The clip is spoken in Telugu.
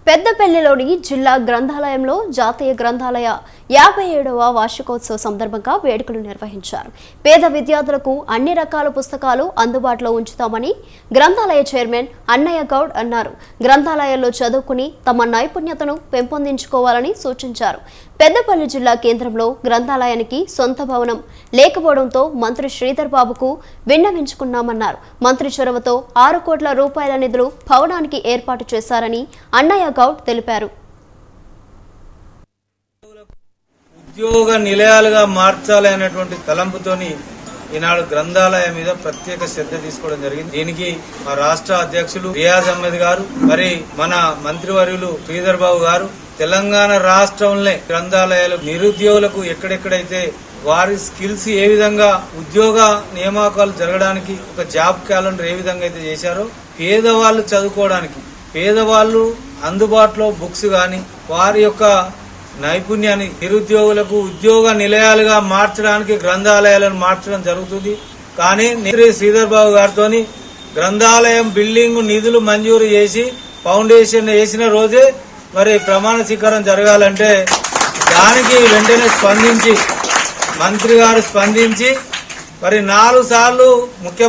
పెద్దపల్లిలోని జిల్లా గ్రంథాలయంలో జాతీయ గ్రంథాలయ 57వ వార్షికోత్సవ సందర్భంగా వేడుకలు నిర్వహించారు. పేద విద్యార్థులకు అన్ని రకాల పుస్తకాలు అందుబాటులో ఉంచుతామని గ్రంథాలయ చైర్మన్ అన్నయ్య గౌడ్ అన్నారు. గ్రంథాలయాల్లో చదువుకుని తమ నైపుణ్యతను పెంపొందించుకోవాలని సూచించారు. పెద్దపల్లి జిల్లా కేంద్రంలో గ్రంథాలయానికి సొంత భవనం లేకపోవడంతో మంత్రి శ్రీధర్ బాబుకు విన్నవించుకున్నామన్నారు. మంత్రి చొరవతో 6 కోట్ల రూపాయల నిధులు భవనానికి ఏర్పాటు చేశారని అన్నయ్య గౌడ్ తెలిపారు. ఉద్యోగ నిలయాలుగా మార్చాలి అనేటువంటి తలంపుతోని ఈనాడు గ్రంథాలయం మీద ప్రత్యేక శ్రద్ధ తీసుకోవడం జరిగింది. దీనికి మా రాష్ట్ర అధ్యక్షులు రియాజ్ అహ్మద్ గారు, మరి మన మంత్రివర్యులు శ్రీధర్ బాబు గారు, తెలంగాణ రాష్ట్రంలో గ్రంథాలయాలు నిరుద్యోగులకు ఎక్కడెక్కడైతే వారి స్కిల్స్ ఏ విధంగా ఉద్యోగ నియామకాలు జరగడానికి ఒక జాబ్ క్యాలెండర్ ఏ విధంగా అయితే చేశారో, పేదవాళ్లు చదువుకోవడానికి, పేదవాళ్లు అందుబాటులో బుక్స్ గాని వారి యొక్క నైపుణ్యాన్ని నిరుద్యోగులకు ఉద్యోగ నిలయాలుగా మార్చడానికి గ్రంథాలయాలను మార్చడం జరుగుతుంది. కానీ శ్రీధర్ బాబు గారితో గ్రంథాలయం బిల్డింగ్ నిధులు మంజూరు చేసి ఫౌండేషన్ వేసిన రోజే మరి ప్రమాణ స్వీకారం జరగాలంటే దానికి వెంటనే స్పందించి మంత్రి గారు స్పందించి మరి 4 సార్లు ముఖ్యమంత్రి